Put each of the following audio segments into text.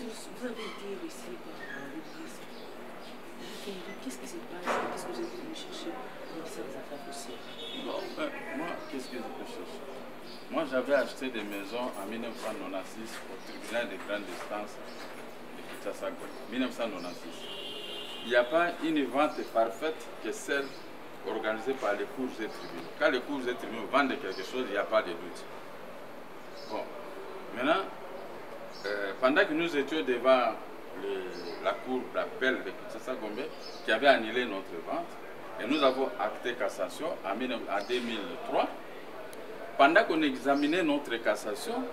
vous avez été reçu par l'église. Qu'est-ce qui se passe? Qu'est-ce que vous êtes venu chercher au ministère des Affaires foncières? Bon, moi, qu'est-ce que je peux chercher? Moi, j'avais acheté des maisons en 1996 au tribunal de grande instance de Kinshasa, 1996. Il n'y a pas une vente parfaite que celle organisée par les cours et tribunaux. Quand les cours et tribunaux vendent quelque chose, il n'y a pas de doute. Bon, maintenant, pendant que nous étions devant la cour d'appel de Kinshasa-Gombe, qui avait annulé notre vente, et nous avons acté cassation en 2003, pendant qu'on examinait notre cassation,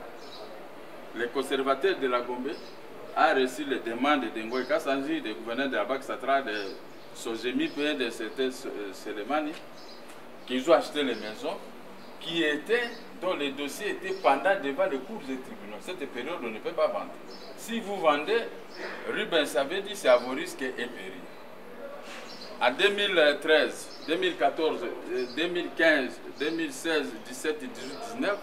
le conservateur de la Gombe a reçu les demandes de Ngoï Kassanji, des gouverneurs de Abak Satra, de Sojemi, puis de certains Selemani, qui ont acheté les maisons, dont les dossiers étaient pendant devant les cours des tribunaux. Cette période, on ne peut pas vendre. Si vous vendez, Ruben savait dit c'est à vos risques et périls. En 2013, 2014, 2015, 2016, 17, 18, 19,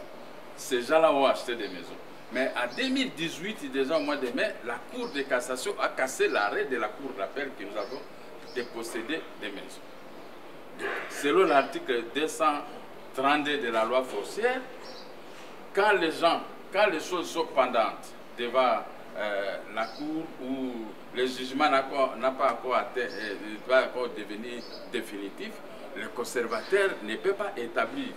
ces gens-là ont acheté des maisons. Mais en 2018, déjà au mois de mai, la Cour de cassation a cassé l'arrêt de la Cour d'appel que nous avons dépossédé des maisons. Selon l'article 232 de la loi foncière, quand les choses sont pendantes devant la Cour où le jugement n'a pas encore devenu définitif, le conservateur ne peut pas établir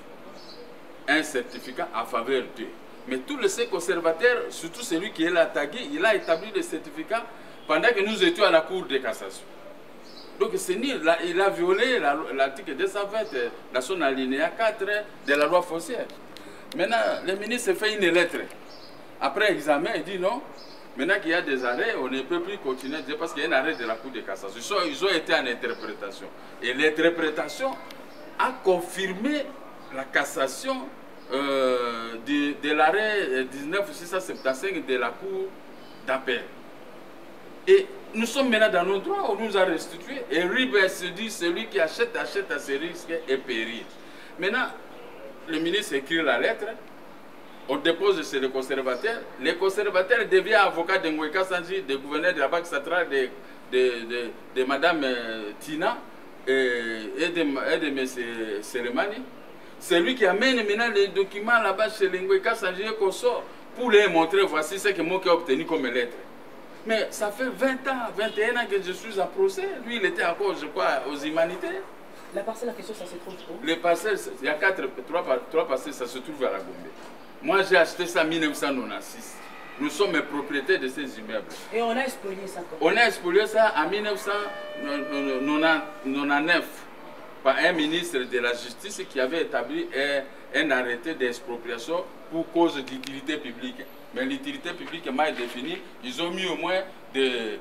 un certificat en faveur d'eux. Mais tous les conservateurs, surtout celui qui est là tagué, il a établi le certificat pendant que nous étions à la Cour de cassation. Donc il a violé l'article 220 dans son alinéa 4 de la loi foncière. Maintenant, le ministre fait une lettre. Après examen, il dit non. Maintenant qu'il y a des arrêts, on ne peut plus continuer parce qu'il y a un arrêt de la Cour de cassation. Ils ont été en interprétation. Et l'interprétation a confirmé la cassation de l'arrêt 19675 de la Cour d'appel. Et nous sommes maintenant dans nos droits, on nous a restitué. Et Ribet se dit, celui qui achète à ses risques et périls. Maintenant, le ministre écrit la lettre, on dépose chez les conservateurs. Les conservateurs deviennent avocats de Ngoï Kassanji, des gouverneurs de la Banque centrale, de Mme Tina et de M. Selemani. C'est lui qui amène maintenant les documents là-bas chez les Ngoï Kassanji et qu'on sort pour les montrer, voici ce que moi j'ai obtenu comme lettre. Mais ça fait 20 ans, 21 ans que je suis à procès. Lui, il était encore, je crois, aux humanités. La parcelle en question, ça se trouve où? Les parcelles, il y a trois parcelles, ça se trouve à la Gombe. Moi, j'ai acheté ça en 1996. Nous sommes propriétaires de ces immeubles. Et on a spolié ça quand? On a spolié ça en 1999 par un ministre de la Justice qui avait établi un arrêté d'expropriation pour cause d'utilité publique. Mais l'utilité publique est mal définie. Ils ont mis au moins des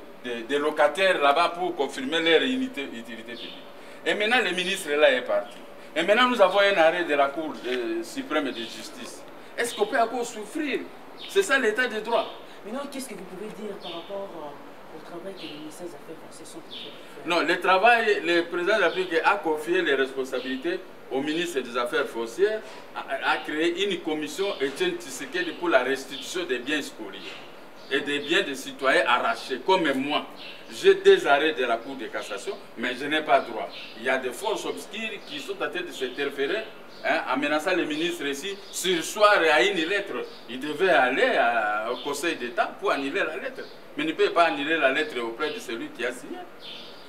locataires là-bas pour confirmer leur utilité publique. Et maintenant, le ministre là est parti. Et maintenant, nous avons un arrêt de la Cour suprême de justice. Est-ce qu'on peut encore souffrir? C'est ça l'état de droit. Maintenant, qu'est-ce que vous pouvez dire par rapport au travail que les ministères des Affaires foncières sont en train de faire? Non, le travail, le président de la République a confié les responsabilités au ministre des Affaires foncières, a créé une commission Etienne Tshisekedi pour la restitution des biens spoliés et des biens des citoyens arrachés, comme moi. J'ai des arrêts de la Cour de cassation, mais je n'ai pas droit. Il y a des forces obscures qui sont en train de s'interférer, en menaçant le ministre ici, sur soir à une lettre. Il devait aller au Conseil d'État pour annuler la lettre. Mais il ne peut pas annuler la lettre auprès de celui qui a signé.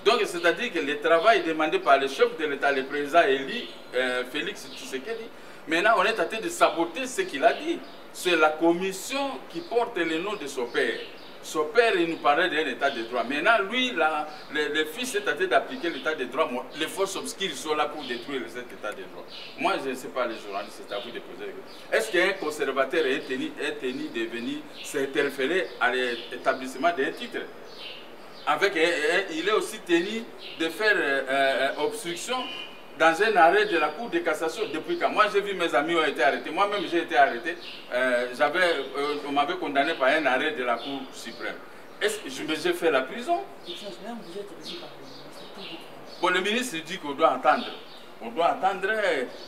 Donc, c'est-à-dire que le travail demandé par le chef de l'État, le président élu, Félix Tshisekedi, maintenant on est en train de saboter ce qu'il a dit. C'est la commission qui porte le nom de son père. Son père, il nous parlait d'un état de droit. Maintenant, lui, le fils est en train d'appliquer l'état de droit. Les forces obscures sont là pour détruire cet état de droit. Moi, je ne sais pas, les journalistes, c'est à vous de poser. Est-ce qu'un conservateur est tenu de venir s'interférer à l'établissement d'un titre? Il est aussi tenu de faire obstruction dans un arrêt de la Cour de cassation depuis quand. Moi, j'ai vu mes amis ont été arrêtés. Moi-même, j'ai été arrêté. On m'avait condamné par un arrêt de la Cour suprême. Est-ce que j'ai fait la prison? Bon, le ministre dit qu'on doit entendre. On doit attendre.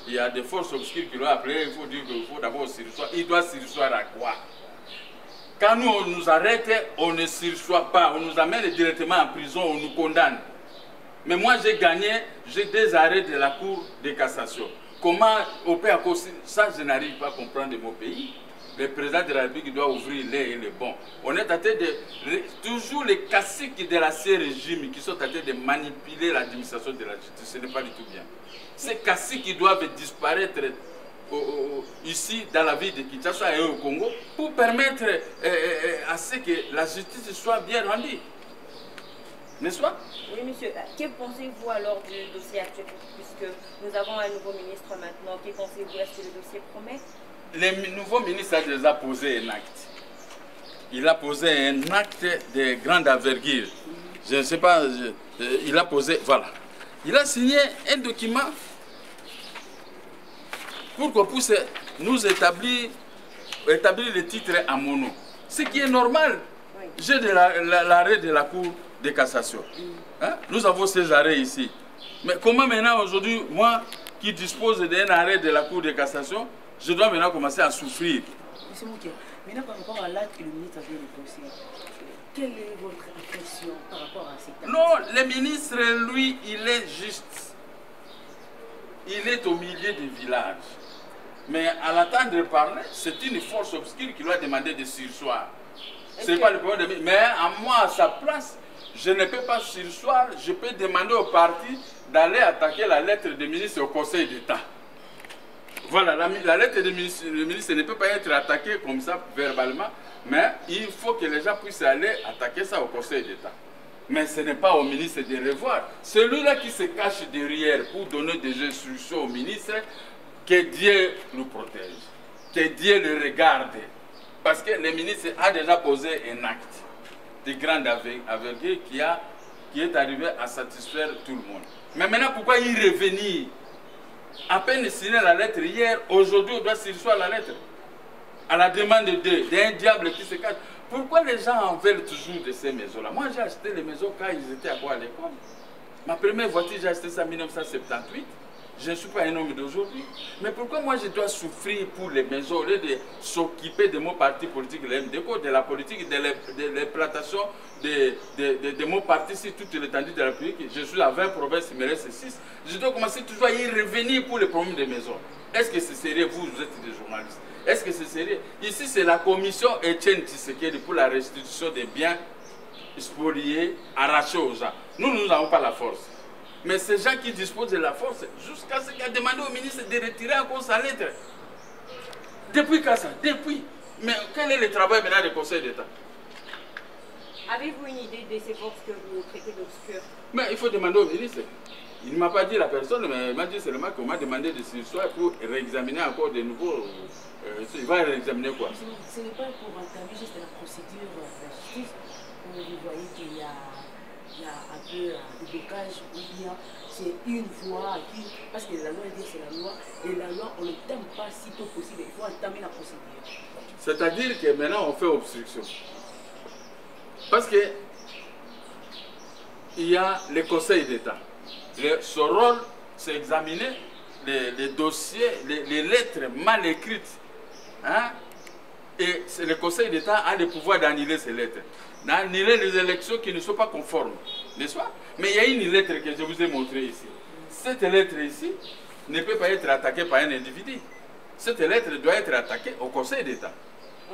Il y a des forces obscures qui l'ont appelé. Il faut dire qu'il faut d'abord s'y reçoir. Il doit s'y reçoir à quoi? Quand nous, on nous arrête, on ne sursoit pas. On nous amène directement en prison, on nous condamne. Mais moi, j'ai gagné, j'ai des arrêts de la Cour de cassation. Comment opérer ça, je n'arrive pas à comprendre de mon pays. Le président de la République doit ouvrir les et les bons. On est en train de... Toujours les caciques de l'ancien régime qui sont en train de manipuler l'administration de la justice. Ce n'est pas du tout bien. Ces caciques qui doivent disparaître ici, dans la ville de Kinshasa et au Congo, pour permettre à ce que la justice soit bien rendue. N'est-ce pas? Oui, monsieur. Que pensez-vous alors du dossier actuel? Puisque nous avons un nouveau ministre maintenant. Que pensez-vous? Est-ce que le dossier promet? Le nouveau ministre a déjà posé un acte. Il a posé un acte de grande envergure. Je ne sais pas, il a posé, voilà. Il a signé un document pour qu'on puisse nous établir le titre en mono. Ce qui est normal. Oui. J'ai l'arrêt de la Cour de cassation. Hein? Nous avons ces arrêts ici. Mais comment maintenant aujourd'hui, moi qui dispose d'un arrêt de la Cour de cassation, je dois maintenant commencer à souffrir? Monsieur Mouké, maintenant par rapport à l'acte que le ministre avait déposé, quelle est votre impression par rapport à cet acte? Non, le ministre, lui, il est juste. Il est au milieu du village. Mais à l'attendre parler, c'est une force obscure qui lui a demandé de sursoir. Ce n'est pas le problème de... Mais à moi, à sa place, je ne peux pas sursoir. Je peux demander au parti d'aller attaquer la lettre du ministre au Conseil d'État. Voilà, la lettre du ministre ne peut pas être attaquée comme ça, verbalement, mais il faut que les gens puissent aller attaquer ça au Conseil d'État. Mais ce n'est pas au ministre de revoir. Celui-là qui se cache derrière pour donner des instructions au ministre, que Dieu nous protège, que Dieu le regarde. Parce que le ministre a déjà posé un acte de grande envergure qui est arrivé à satisfaire tout le monde. Mais maintenant, pourquoi y revenir? À peine signé la lettre hier, aujourd'hui on doit sursoir la lettre. À la demande d'un diable qui se cache. Pourquoi les gens en veulent toujours de ces maisons-là? Moi j'ai acheté les maisons quand ils étaient à l'école. Ma première voiture, j'ai acheté ça en 1978. Je ne suis pas un homme d'aujourd'hui. Mais pourquoi moi je dois souffrir pour les maisons au lieu de s'occuper de mon parti politique, le MDCO, de la politique, de l'implantation de mon parti sur toute l'étendue de la République? Je suis à 20 provinces, il me reste 6. Je dois commencer toujours à y revenir pour les problèmes des maisons. Est-ce que c'est sérieux? Vous êtes des journalistes. Est-ce que c'est sérieux? Ici, c'est la commission Etienne Tshisekedi pour la restitution des biens spoliés, arrachés aux gens. Nous n'avons pas la force. Mais ces gens qui disposent de la force, jusqu'à ce qu'il a demandé au ministre de retirer encore sa lettre. Depuis quand ça? Depuis. Mais quel est le travail maintenant du Conseil d'État? Avez-vous une idée de ces forces que vous traitez d'obscures? Mais il faut demander au ministre. Il ne m'a pas dit la personne, mais il m'a dit seulement qu'on m'a demandé de sursoir pour réexaminer encore de nouveau. Il va réexaminer quoi? Ce n'est pas pour entamer juste la procédure de la justice où vous voyez qu'il y a un peu de blocage, ou bien c'est une voie qui... Parce que la loi dit c'est la loi, et la loi on ne t'aime pas si tôt possible, il faut entamer la procédure. C'est-à-dire que maintenant on fait obstruction. Parce que il y a le Conseil d'État. Son rôle, c'est examiner les dossiers, les lettres mal écrites. Hein? Et le Conseil d'État a le pouvoir d'annuler ces lettres. D'annuler les élections qui ne sont pas conformes. N'est-ce pas? Mais il y a une lettre que je vous ai montrée ici. Cette lettre ici ne peut pas être attaquée par un individu. Cette lettre doit être attaquée au Conseil d'État.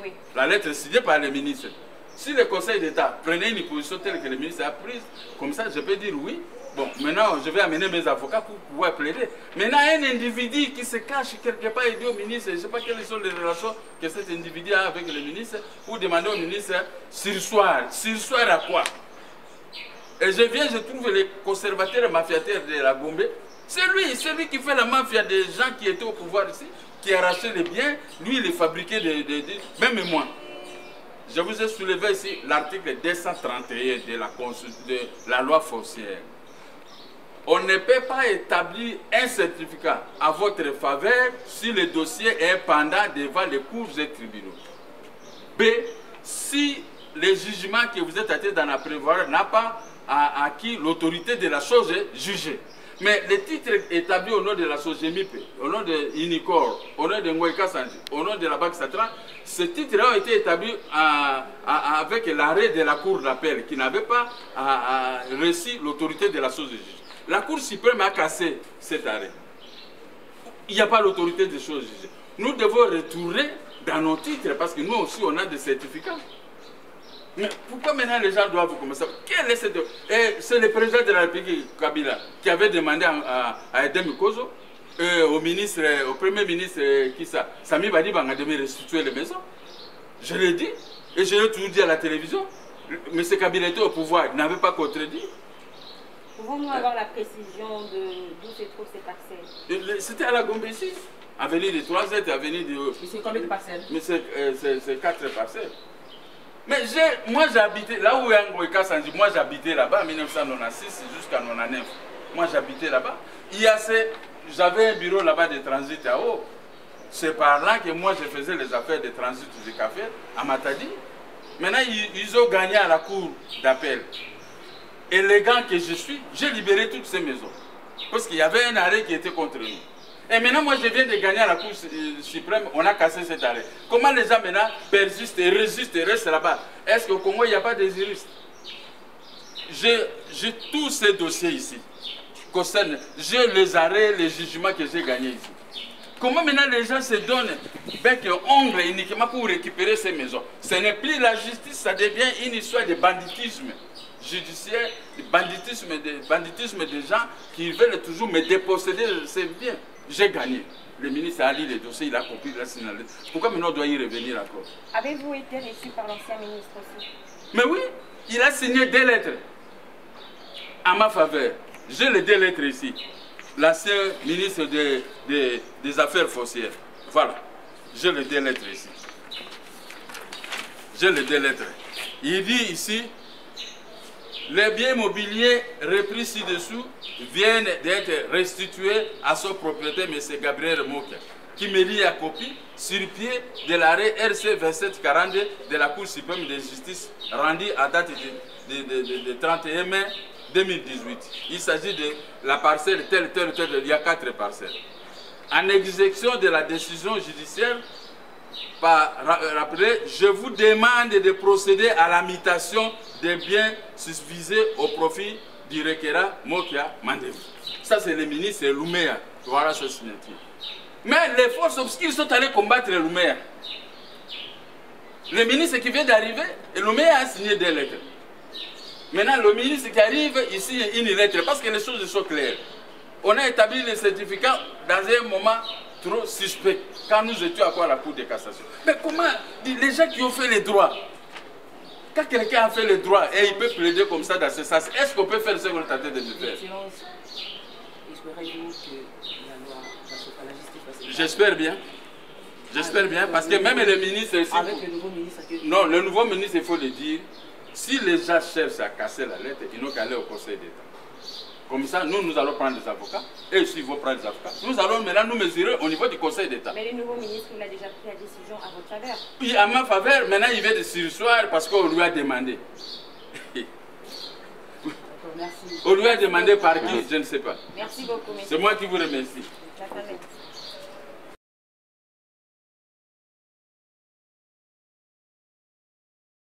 Oui. La lettre signée par le ministre. Si le Conseil d'État prenait une position telle que le ministre a prise, comme ça je peux dire oui. Bon, maintenant je vais amener mes avocats pour pouvoir plaider. Maintenant un individu qui se cache quelque part et dit au ministre, je ne sais pas quelles sont les relations que cet individu a avec le ministre, pour demander au ministre sursoir. Sursoir à quoi? Et je trouve les conservateurs et mafiateurs de la Gombe. C'est lui qui fait la mafia des gens qui étaient au pouvoir ici, qui arrachait les biens, lui il les fabriquait même moi. Je vous ai soulevé ici l'article 231 de la loi foncière. On ne peut pas établir un certificat à votre faveur si le dossier est pendant devant les cours et tribunaux. B. Si le jugement que vous êtes en train d'en prévoir n'a pas acquis l'autorité de la chose jugée. Mais les titres établis au nom de la SOGEMIP, au nom de Unicor, au nom de Ngoïka Sanji, au nom de la Banque Centrale, ces titres-là ont été établis avec l'arrêt de la Cour d'appel qui n'avait pas reçu l'autorité de la chose de juge. La Cour suprême a cassé cet arrêt. Il n'y a pas l'autorité des choses jugées. Nous devons retourner dans nos titres parce que nous aussi on a des certificats. Mais pourquoi maintenant les gens doivent commencer? Quel est cette... C'est le président de la République, Kabila, qui avait demandé à Edem Kozo, au premier ministre, Sami Badibanga, de me restituer les maisons. Je l'ai dit, et je l'ai toujours dit à la télévision. M. Kabila était au pouvoir, il n'avait pas contredit. Pouvons-nous avoir la précision d'où se trouvent ces parcelles? C'était à la Gombe ici, avenue de 3Z, avenue de... Mais c'est combien de parcelles? Mais c'est 4 parcelles. Mais moi j'habitais, là où Ngoïka Sanji, moi j'habitais là-bas en 1996 jusqu'en 1999. Moi j'habitais là-bas. J'avais un bureau là-bas de transit à eau. C'est par là que moi je faisais les affaires de transit de café à Matadi. Maintenant ils ont gagné à la cour d'appel. Élégant que je suis, j'ai libéré toutes ces maisons. Parce qu'il y avait un arrêt qui était contre nous. Et maintenant, moi, je viens de gagner à la Cour suprême, on a cassé cet arrêt. Comment les gens maintenant persistent et résistent et restent là-bas? Est-ce qu'au Congo, il n'y a pas des juristes? J'ai tous ces dossiers ici. J'ai les arrêts, les jugements que j'ai gagnés ici. Comment maintenant les gens se donnent bec et ongle uniquement pour récupérer ces maisons? Ce n'est plus la justice, ça devient une histoire de banditisme judiciaire, de banditisme des gens qui veulent toujours me déposséder de ces biens. J'ai gagné. Le ministre a lu les dossiers, il a compris, il a signalé. Pourquoi maintenant on doit y revenir encore? Avez-vous été reçu par l'ancien ministre aussi? Mais oui, il a signé 2 lettres à ma faveur. J'ai les 2 lettres ici. L'ancien ministre des Affaires foncières. Voilà. J'ai les 2 lettres ici. J'ai les 2 lettres. Il dit ici, les biens immobiliers repris ci-dessous viennent d'être restitués à son propriétaire, M. Gabriel Mokia, qui me lie à copie sur pied de l'arrêt RC 2742 de la Cour suprême de justice rendu à date de 31 mai 2018. Il s'agit de la parcelle telle, il y a 4 parcelles. En exécution de la décision judiciaire, rappelez, je vous demande de procéder à la mutation des biens susvisés au profit du requérant Mokia Mandevu. Ça, c'est le ministre Louméa. Voilà sa signature. Mais les forces obscures sont allées combattre Louméa. Le ministre qui vient d'arriver, Louméa a signé 2 lettres. Maintenant, le ministre qui arrive, ici, une lettre, parce que les choses sont claires. On a établi les certificats dans un moment trop suspect, quand nous étions à la Cour de cassation. Mais comment les gens qui ont fait les droits, quand quelqu'un a fait les droits et il peut plaider comme ça dans ce sens, est-ce qu'on peut faire ce qu'on est en train de faire? J'espère bien. J'espère bien, parce que même le ministre... Avec le nouveau ministre... Non, le nouveau ministre, il faut le dire, si les gens cherchent à casser la lettre, ils n'ont qu'à aller au Conseil d'État. Comme ça, nous allons prendre des avocats, et s'ils vont prendre des avocats, nous allons maintenant nous mesurer au niveau du Conseil d'État. Mais le nouveau ministre, il a déjà pris la décision à votre faveur. Oui, à ma faveur, maintenant il vient de sursoir parce qu'on lui a demandé. Merci. On lui a demandé par qui, je ne sais pas. Merci beaucoup, monsieur. C'est moi qui vous remercie.